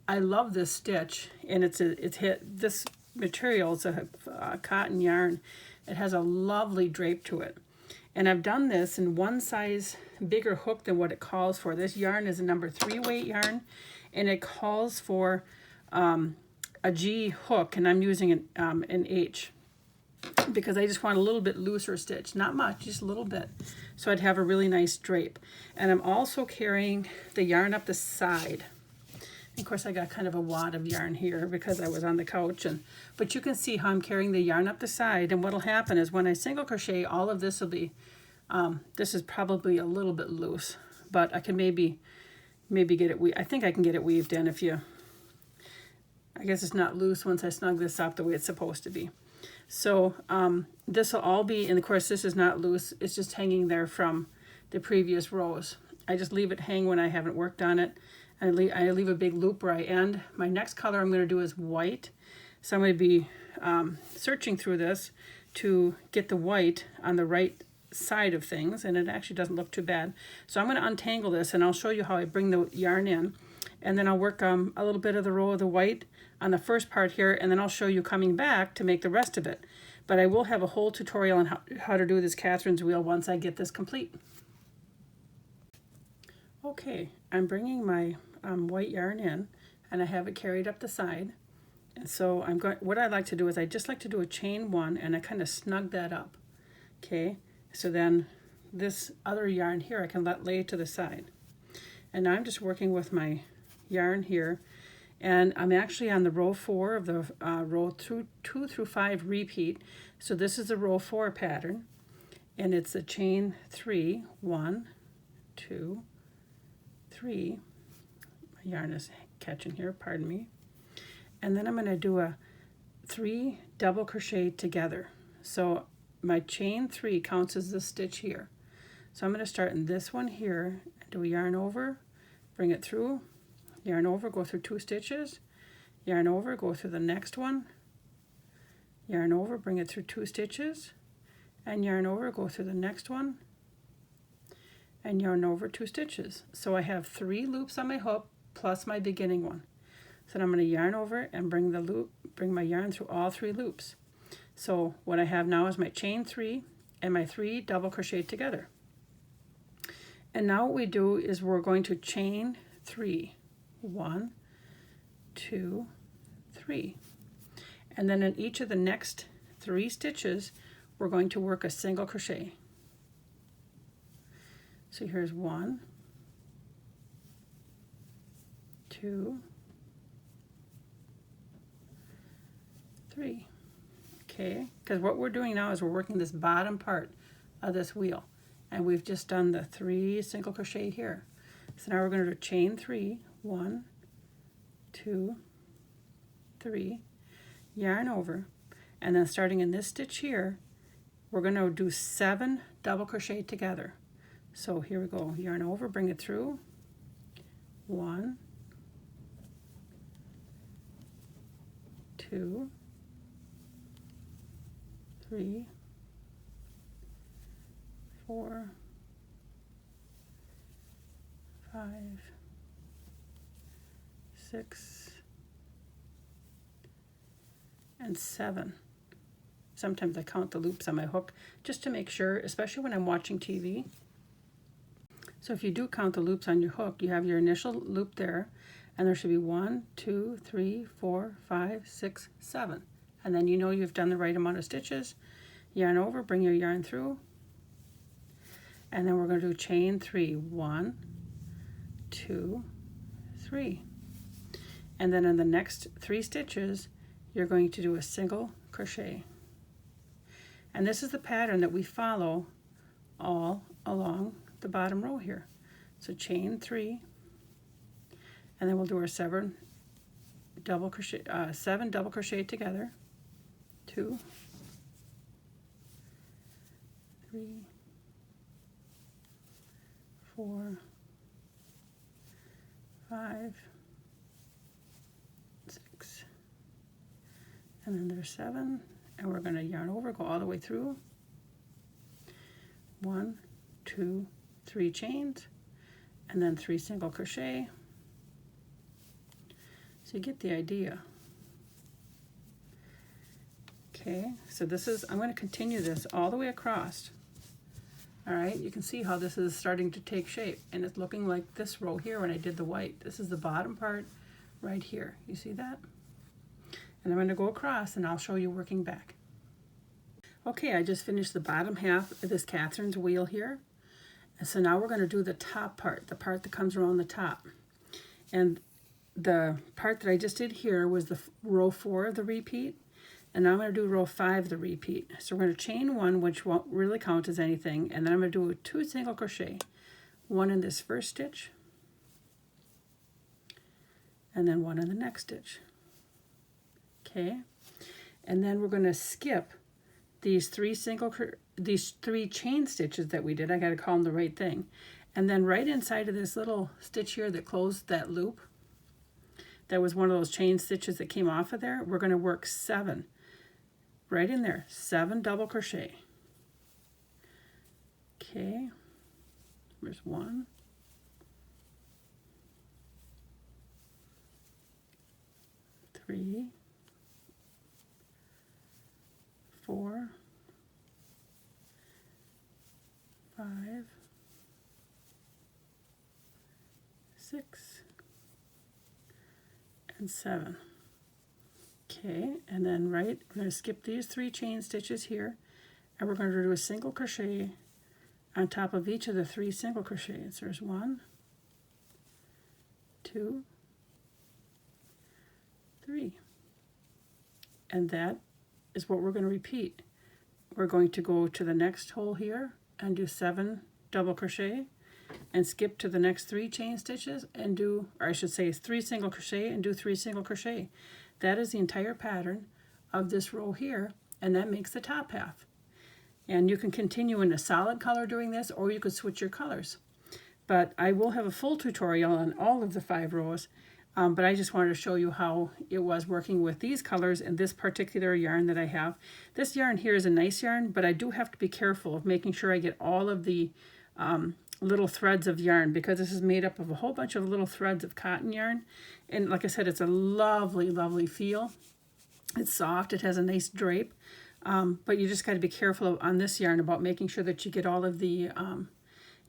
I love this stitch, and this material is a cotton yarn. It has a lovely drape to it. And I've done this in one size bigger hook than what it calls for. This yarn is a number 3 weight yarn, and it calls for a G hook, and I'm using an H because I just want a little bit looser stitch. Not much, just a little bit. So I'd have a really nice drape. And I'm also carrying the yarn up the side. Of course, I got kind of a wad of yarn here because I was on the couch, but you can see how I'm carrying the yarn up the side. And what'll happen is when I single crochet, all of this will be, this is probably a little bit loose, but I can maybe get it, I think I can get it weaved in if you, I guess it's not loose once I snug this up the way it's supposed to be. So this will all be, and of course this is not loose, it's just hanging there from the previous rows. I just leave it hang when I haven't worked on it. I leave a big loop where I end. My next color I'm going to do is white. So I'm going to be searching through this to get the white on the right side of things, and it actually doesn't look too bad. So I'm going to untangle this, and I'll show you how I bring the yarn in, and then I'll work a little bit of the row of the white on the first part here, and then I'll show you coming back to make the rest of it. But I will have a whole tutorial on how to do this Catherine's wheel once I get this complete. Okay, I'm bringing my white yarn in, and I have it carried up the side. And so what I like to do is I just like to do a chain 1, and I kind of snug that up. Okay, so then this other yarn here I can lay to the side. And now I'm just working with my yarn here, and I'm actually on the row 4 of the row 2 through 5 repeat. So this is the row 4 pattern, and it's a chain 3, 1, 2, 3. My yarn is catching here, pardon me. And then I'm going to do a 3 double crochet together. So my chain 3 counts as this stitch here. So I'm going to start in this one here, do a yarn over, bring it through, yarn over, go through 2 stitches, yarn over, go through the next one, yarn over, bring it through 2 stitches, and yarn over, go through the next one, and yarn over 2 stitches. So I have 3 loops on my hook plus my beginning one. So I'm going to yarn over and bring my yarn through all 3 loops. So what I have now is my chain 3 and my 3 double crochet together. And now what we do is we're going to chain 3, 1, 2, 3. And then in each of the next 3 stitches, we're going to work a single crochet. So here's 1, 2, 3. Okay, because what we're doing now is we're working this bottom part of this wheel, and we've just done the 3 single crochet here. So now we're going to do chain 3, 1, 2, 3, yarn over, and then starting in this stitch here, we're going to do 7 double crochet together. So here we go, yarn over, bring it through, 1, 2, 3, 4, 5, 6, and 7. Sometimes I count the loops on my hook just to make sure, especially when I'm watching TV. So if you do count the loops on your hook, you have your initial loop there, and there should be 1, 2, 3, 4, 5, 6, 7. And then you know you've done the right amount of stitches. Yarn over, bring your yarn through, and then we're going to do chain 3, 1, 2, 3. And then in the next 3 stitches, you're going to do a single crochet. And this is the pattern that we follow all along the bottom row here. So chain 3, and then we'll do our 7 double crochet together. 2, 3, 4, 5, 6, and then there's 7, and we're going to yarn over, go all the way through. 1, 2, 3 chains, and then 3 single crochet, So you get the idea. Okay, so this is, I'm going to continue this all the way across. All right, you can see how this is starting to take shape, and it's looking like this row here when I did the white. This is the bottom part right here. You see that? And I'm going to go across and I'll show you working back. Okay, I just finished the bottom half of this Catherine's wheel here. And so now we're going to do the top part, the part that comes around the top. And the part that I just did here was the row 4 of the repeat. And now I'm going to do row 5 of the repeat. So we're going to chain 1, which won't really count as anything. And then I'm going to do 2 single crochet. 1 in this first stitch. And then 1 in the next stitch. Okay, and then we're going to skip these 3 chain stitches that we did. I got to call them the right thing. And then right inside of this little stitch here that closed that loop, that was one of those chain stitches that came off of there, we're going to work 7 right in there, 7 double crochet. Okay, there's 1, 3, 4, 5, 6, and 7. Okay, and then we're going to skip these 3 chain stitches here, and we're going to do a single crochet on top of each of the 3 single crochets. There's 1, 2, 3, and that is what we're going to repeat. We're going to go to the next hole here and do 7 double crochet and skip to the next 3 chain stitches and do, or I should say 3 single crochet and do 3 single crochet. That is the entire pattern of this row here, and that makes the top half. And you can continue in a solid color doing this, or you could switch your colors. But I will have a full tutorial on all of the 5 rows. But I just wanted to show you how it was working with these colors and this particular yarn that I have. This yarn here is a nice yarn, but I do have to be careful of making sure I get all of the little threads of yarn, because this is made up of a whole bunch of little threads of cotton yarn. And like I said, it's a lovely, lovely feel. It's soft, it has a nice drape, but you just got to be careful on this yarn about making sure that you get all of the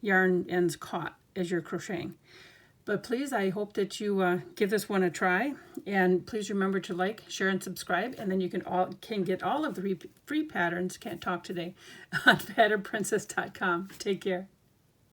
yarn ends caught as you're crocheting. But please, I hope that you give this one a try, and please remember to like, share, and subscribe, and then you can get all of the free patterns, can't talk today, on patternprincess.com. Take care.